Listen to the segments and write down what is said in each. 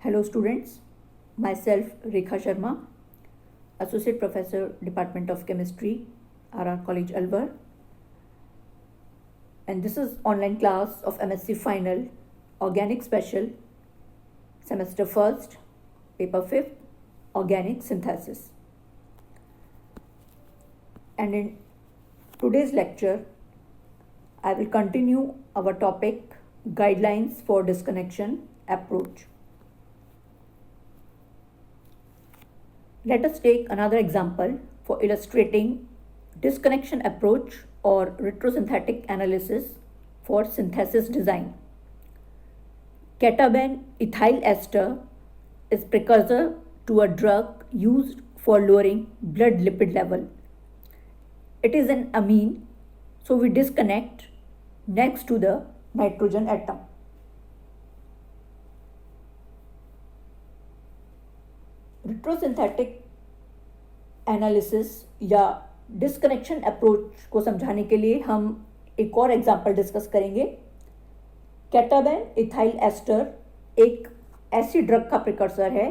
Hello students, myself Rekha Sharma, Associate Professor, Department of Chemistry, RR College Alwar, and this is online class of MSc Final, Organic Special, Semester 1st, Paper 5th, Organic Synthesis. And in today's lecture, I will continue our topic, Guidelines for Disconnection Approach. Let us take another example for illustrating disconnection approach or retrosynthetic analysis for synthesis design. Cataben ethyl ester is precursor to a drug used for lowering blood lipid level. It is an amine, so we disconnect next to the nitrogen atom. Retrosynthetic analysis या disconnection approach को समझाने के लिए हम एक और example discuss करेंगे. कैटाबेन ethyl ester एक ऐसी ड्रग का प्रिकर्सर है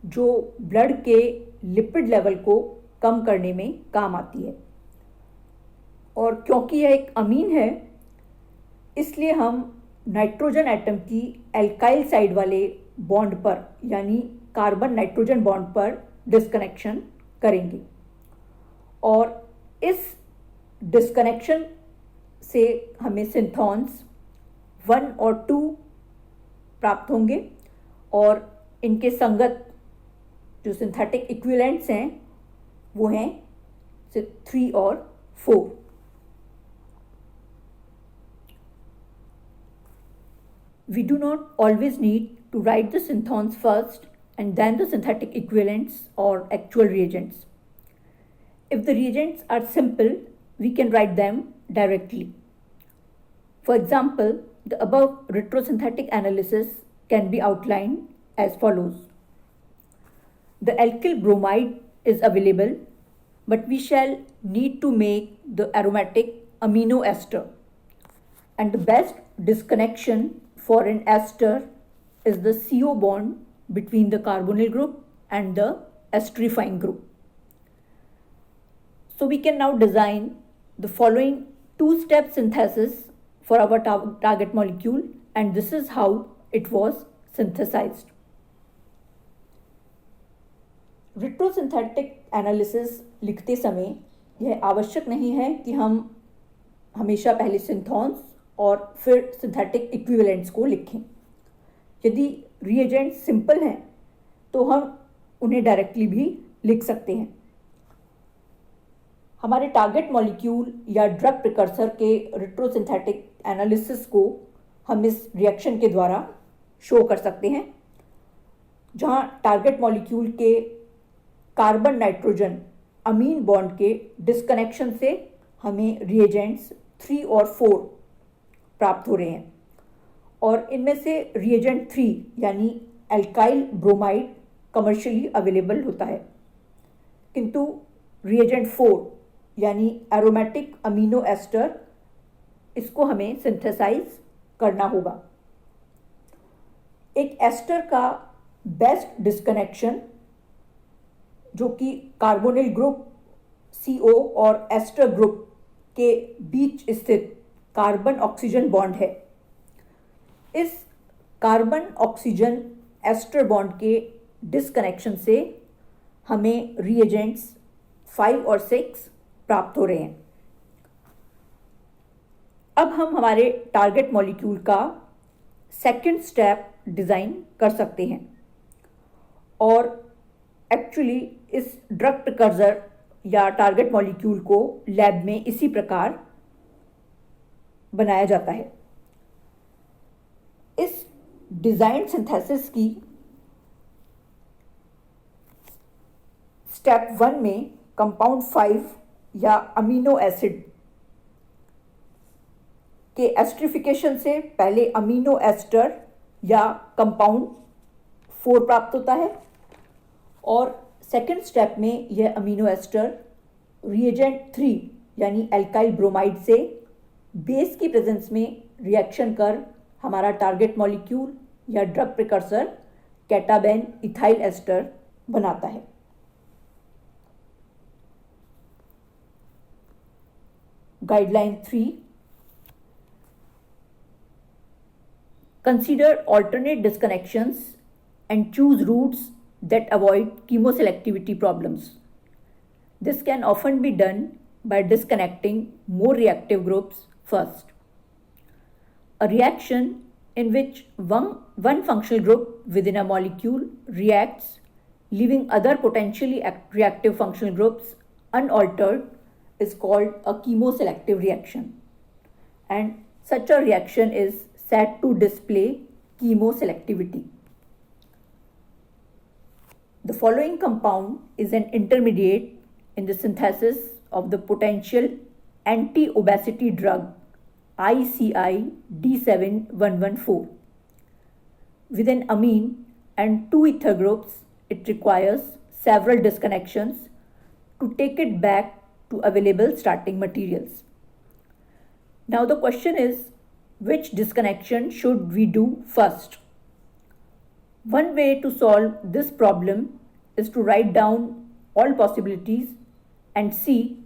जो ब्लड के लिपिड लेवल को कम करने में काम आती है, और क्योंकि यह एक अमीन है इसलिए हम नाइट्रोजन एटम की एल्काइल साइड वाले बॉन्ड पर यानी कार्बन नाइट्रोजन बॉन्ड पर डिस्कनेक्शन करेंगे, और इस डिस्कनेक्शन से हमें सिंथॉन्स 1 और 2 प्राप्त होंगे, और इनके संगत जो सिंथेटिक इक्विवेलेंट्स हैं वो हैं 3 और 4. We do not always need to write the synthons first and then the synthetic equivalents or actual reagents. If the reagents are simple, we can write them directly. For example, the above retrosynthetic analysis can be outlined as follows. The alkyl bromide is available, but we shall need to make the aromatic amino ester, and the best disconnection for an ester is the CO bond between the carbonyl group and the esterifying group. So we can now design the following 2-step synthesis for our target molecule, and this is how it was synthesized. Retrosynthetic analysis लिखते समय यह आवश्यक नहीं है कि हम हमेशा पहले सिंथॉन्स और फिर सिंथेटिक इक्विवेलेंट्स को लिखें. यदि रिएजेंट्स सिंपल हैं तो हम उन्हें डायरेक्टली भी लिख सकते हैं. हमारे टारगेट मॉलिक्यूल या ड्रग प्रिकर्सर के रिट्रोसिंथेटिक एनालिसिस को हम इस रिएक्शन के द्वारा शो कर सकते हैं, जहां टारगेट मॉलिक्यूल के कार्बन नाइट्रोजन अमीन बॉन्ड के डिस्कनेक्शन से हमें रिएजेंट्स 3 और 4 प्राप्त हो रहे हैं, और इनमें से रिएजेंट 3 यानी एल्काइल ब्रोमाइड कमर्शियली अवेलेबल होता है, किंतु रिएजेंट 4 यानी एरोमेटिक अमीनो एस्टर इसको हमें सिंथेसाइज करना होगा. एक एस्टर का बेस्ट डिस्कनेक्शन जो कि कार्बोनिल ग्रुप CO और एस्टर ग्रुप के बीच स्थित कार्बन ऑक्सीजन बॉन्ड है. इस कार्बन ऑक्सीजन एस्टर बॉन्ड के डिस्कनेक्शन से हमें रिएजेंट्स 5 और 6 प्राप्त हो रहे हैं. अब हम हमारे टारगेट मॉलिक्यूल का सेकंड स्टेप डिज़ाइन कर सकते हैं, और एक्चुअली इस ड्रग प्रिकर्सर या टारगेट मॉलिक्यूल को लैब में इसी प्रकार बनाया जाता है. इस डिजाइन सिंथेसिस की स्टेप 1 में कंपाउंड 5 या अमीनो एसिड के एस्टरिफिकेशन से पहले अमीनो एस्टर या कंपाउंड 4 प्राप्त होता है, और सेकेंड स्टेप में यह अमीनो एस्टर रिएजेंट 3 यानी एल्काइल ब्रोमाइड से बेस की प्रेजेंस में रिएक्शन कर हमारा टारगेट मॉलिक्यूल या ड्रग प्रिकर्सर कैटाबेन इथाइल एस्टर बनाता है। Guideline 3, consider alternate disconnections and choose routes that avoid chemoselectivity problems. This can often be done by disconnecting more reactive groups first. A reaction in which one functional group within a molecule reacts, leaving other potentially reactive functional groups unaltered, is called a chemoselective reaction. And such a reaction is said to display chemoselectivity. The following compound is an intermediate in the synthesis of the potential anti-obesity drug ICI D7114. With an amine and 2 ether groups, it requires several disconnections to take it back to available starting materials. Now the question is, which disconnection should we do first? One way to solve this problem is to write down all possibilities and see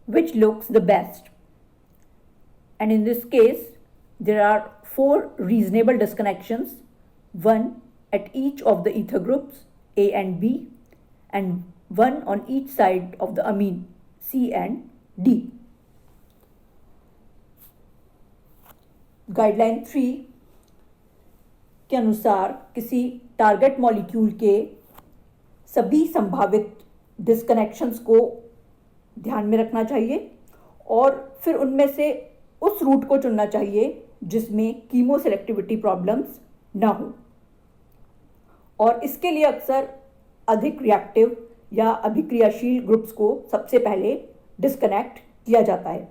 which looks the best. And in this case, there are 4 reasonable disconnections, one at each of the ether groups A and B, and one on each side of the amine C and D. Guideline 3 के अनुसार किसी target molecule के सभी संभावित डिस्कनेक्शंस को ध्यान में रखना चाहिए और फिर उनमें से उस रूट को चुनना चाहिए जिसमें कीमोसेलेक्टिविटी प्रॉब्लम्स ना हो। और इसके लिए अक्सर अधिक रिएक्टिव या अभिक्रियाशील ग्रुप्स को सबसे पहले डिस्कनेक्ट किया जाता है।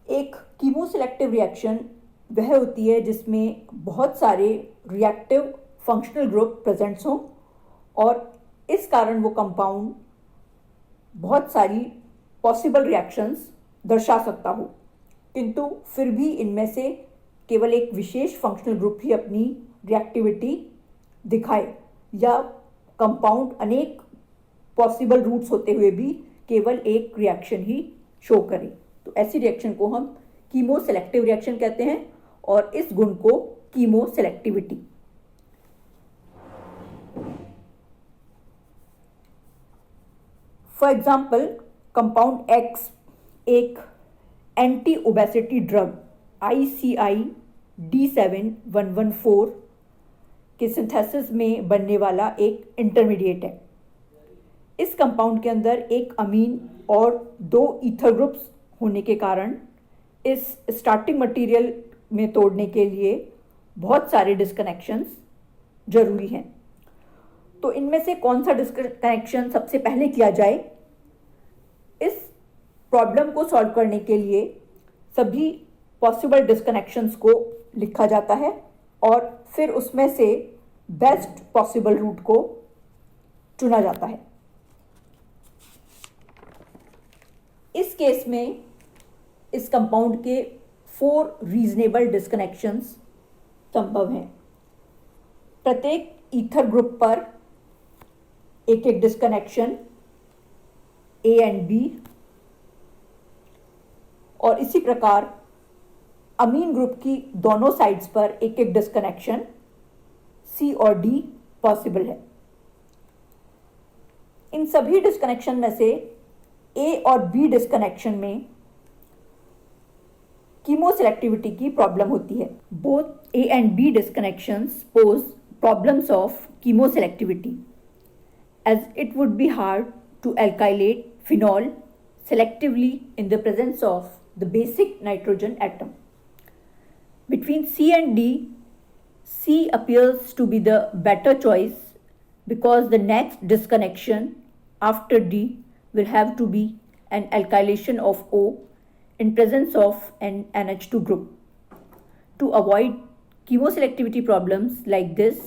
एक कीमोसेलेक्टिव रिएक्शन वह होती है जिसमें बहुत सारे रिएक्टिव फंक्शनल ग्रुप प्रेजेंट्स हों और इस कारण वो कंपाउंड बहुत सारी पॉसिबल रिएक्शंस दर्शा सकता हो, किंतु फिर भी इनमें से केवल एक विशेष फंक्शनल ग्रुप ही अपनी रिएक्टिविटी दिखाए या कंपाउंड अनेक पॉसिबल रूट्स होते हुए भी केवल एक रिएक्शन ही शो करे। तो ऐसी रिएक्शन को हम कीमोसेलेक्टिव रिएक्शन कहते हैं और इस गुण को कीमोसेलेक्टिविटी। फॉर एग्जाम्पल, कंपाउंड X एक anti obesity drug ICI D7114 के सिंथेसिस में बनने वाला एक इंटरमीडिएट है। इस कंपाउंड के अंदर एक अमीन और 2 ईथर ग्रुप्स होने के कारण इस स्टार्टिंग मटेरियल में तोड़ने के लिए बहुत सारे डिस्कनेक्शंस जरूरी हैं। तो इनमें से कौन सा डिस्कनेक्शन सबसे पहले किया जाए, इस प्रॉब्लम को सॉल्व करने के लिए सभी पॉसिबल डिस्कनेक्शंस को लिखा जाता है और फिर उसमें से बेस्ट पॉसिबल रूट को चुना जाता है। इस केस में इस कंपाउंड के 4 रीजनेबल डिस्कनेक्शंस संभव हैं। प्रत्येक ईथर ग्रुप पर एक एक डिस्कनेक्शन A एंड B और इसी प्रकार अमीन ग्रुप की दोनों साइड्स पर एक एक डिस्कनेक्शन C और D पॉसिबल है। इन सभी डिस्कनेक्शन में से A और B डिस्कनेक्शन में कीमोसेलेक्टिविटी की प्रॉब्लम होती है। Both A and B disconnections pose problems of chemoselectivity, as it would be hard to alkylate phenol selectively in the presence of the basic nitrogen atom. Between C and D, C appears to be the better choice because the next disconnection after D will have to be an alkylation of O in presence of an NH2 group. To avoid chemoselectivity problems like this,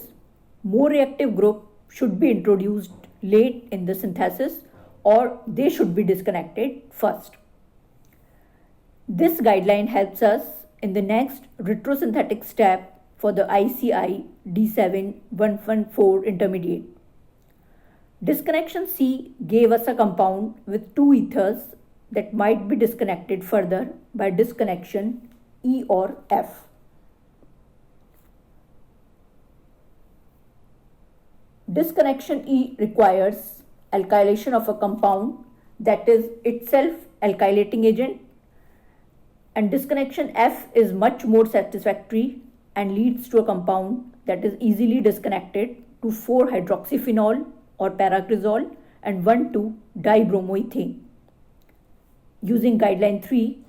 more reactive group should be introduced late in the synthesis or they should be disconnected first. This guideline helps us in the next retrosynthetic step for the ICI D7-114 intermediate. Disconnection C gave us a compound with two ethers that might be disconnected further by disconnection E or F. Disconnection E requires alkylation of a compound that is itself alkylating agent, and disconnection F is much more satisfactory and leads to a compound that is easily disconnected to 4-hydroxyphenol or paracresol and 1,2-dibromoethane. Using guideline 3,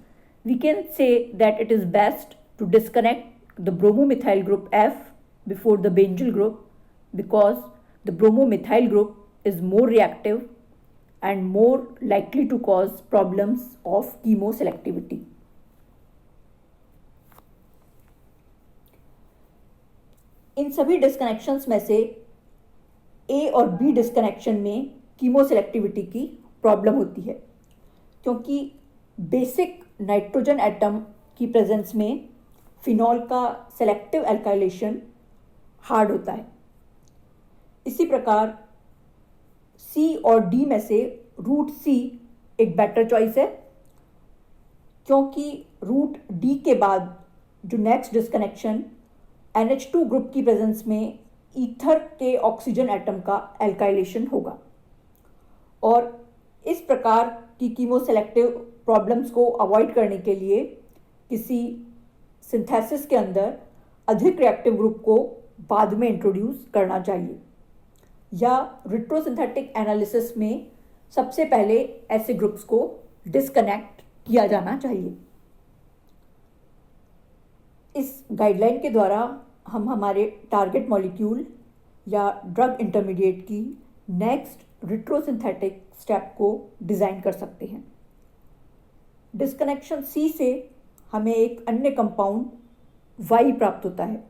we can say that it is best to disconnect the bromomethyl group F before the benzyl group because the bromomethyl group is more reactive and more likely to cause problems of chemoselectivity. इन सभी डिस्कनेक्शंस में से A और B disconnection में कीमोसेलेक्टिविटी की problem होती है क्योंकि basic nitrogen atom की प्रेजेंस में फिनॉल का सेलेक्टिव एल्काइलेशन हार्ड होता है। इसी प्रकार C और D में से रूट C एक बेटर चॉइस है क्योंकि रूट D के बाद जो नेक्स्ट डिस्कनेक्शन NH2 ग्रुप की प्रेजेंस में ईथर के ऑक्सीजन एटम का एल्काइलेशन होगा और इस प्रकार की कीमोसेलेक्टिव प्रॉब्लम्स को अवॉइड करने के लिए किसी सिंथेसिस के अंदर अधिक रिएक्टिव ग्रुप को बाद में इंट्रोड्यूस करना चाहिए या रिट्रोसिंथेटिक एनालिसिस में सबसे पहले ऐसे ग्रुप्स को डिस्कनेक्ट किया जाना चाहिए। इस गाइडलाइन के द्वारा हम हमारे टारगेट मॉलिक्यूल या ड्रग इंटरमीडिएट की नेक्स्ट रिट्रोसिंथेटिक स्टेप को डिज़ाइन कर सकते हैं। डिस्कनेक्शन सी से हमें एक अन्य कंपाउंड वाई प्राप्त होता है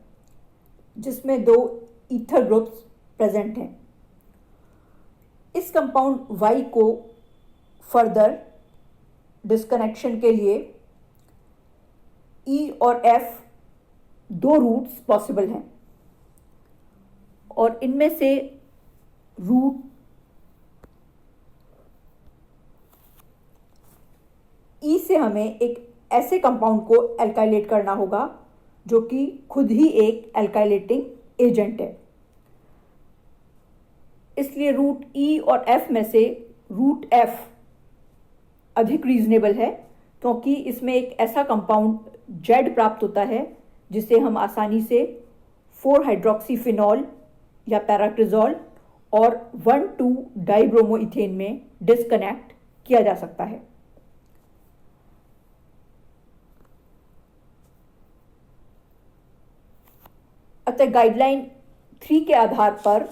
जिसमें दो ईथर ग्रुप्स प्रेजेंट हैं। इस कंपाउंड वाई को फर्दर डिस्कनेक्शन के लिए ई और एफ दो रूट्स पॉसिबल हैं और इनमें से रूट ई से हमें एक ऐसे कंपाउंड को एल्काइलेट करना होगा जो कि खुद ही एक एल्काइलेटिंग एजेंट है। इसलिए रूट ई और एफ में से रूट एफ अधिक रीजनेबल है क्योंकि इसमें एक ऐसा कंपाउंड जेड प्राप्त होता है जिसे हम आसानी से 4-हाइड्रोक्सीफिनॉल या पैराक्रिजोल और 1,2-डाइब्रोमोइथेन में डिस्कनेक्ट किया जा सकता है। अतः गाइडलाइन 3 के आधार पर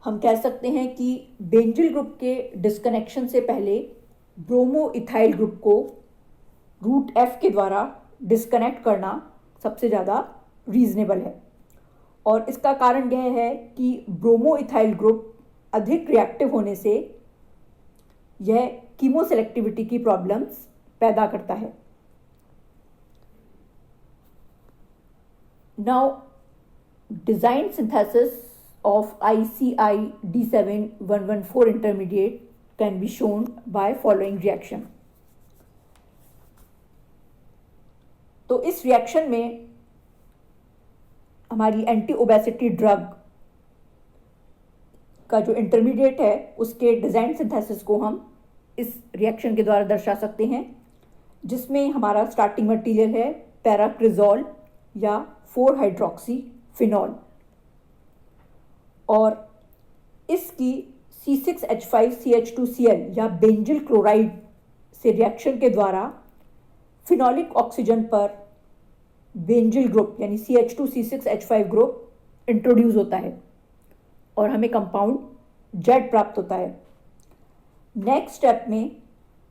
हम कह सकते हैं कि बेंजिल ग्रुप के डिस्कनेक्शन से पहले ब्रोमोइथाइल ग्रुप को रूट एफ के द्वारा डिस्कनेक्ट करना सबसे ज़्यादा रीजनेबल है और इसका कारण यह है कि ब्रोमोइथाइल ग्रुप अधिक रिएक्टिव होने से यह कीमोसेलेक्टिविटी की प्रॉब्लम्स पैदा करता है। Now design synthesis of ICI D7-114 intermediate can be shown by following reaction. तो इस रिएक्शन में हमारी एंटी ओबेसिटी ड्रग का जो इंटरमीडिएट है उसके डिजाइन सिंथेसिस को हम इस रिएक्शन के द्वारा दर्शा सकते हैं जिसमें हमारा स्टार्टिंग मटेरियल है पैराक्रिजोल या 4-हाइड्रोक्सीफिनॉल और इसकी C6H5CH2Cl या बेंजिल क्लोराइड से रिएक्शन के द्वारा फिनॉलिक ऑक्सीजन पर बेंजिल ग्रुप यानी CH2C6H5 ग्रुप इंट्रोड्यूस होता है और हमें कंपाउंड जेड प्राप्त होता है। नेक्स्ट स्टेप में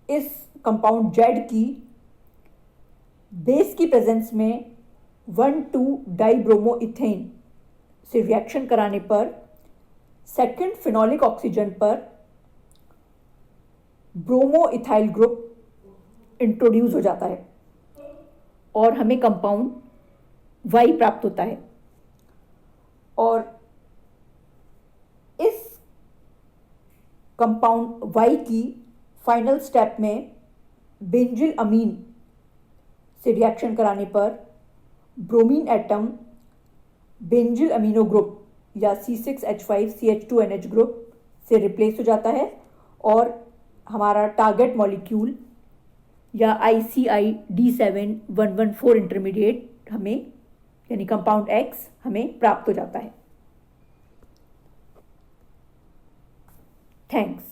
इस कंपाउंड जेड की बेस की प्रेजेंस में 1,2-डाइब्रोमोइथेन से रिएक्शन कराने पर सेकेंड फिनॉलिक ऑक्सीजन पर ब्रोमोइथाइल ग्रुप इंट्रोड्यूस हो जाता है और हमें कंपाउंड वाई प्राप्त होता है। और इस कंपाउंड वाई की फाइनल स्टेप में बेंजिल अमीन से रिएक्शन कराने पर bromine atom benzyl amino group या C6H5CH2NH ग्रुप से रिप्लेस हो जाता है और हमारा टारगेट मॉलिक्यूल या ICI-D7-114 इंटरमीडिएट हमें यानी कंपाउंड X हमें प्राप्त हो जाता है। थैंक्स।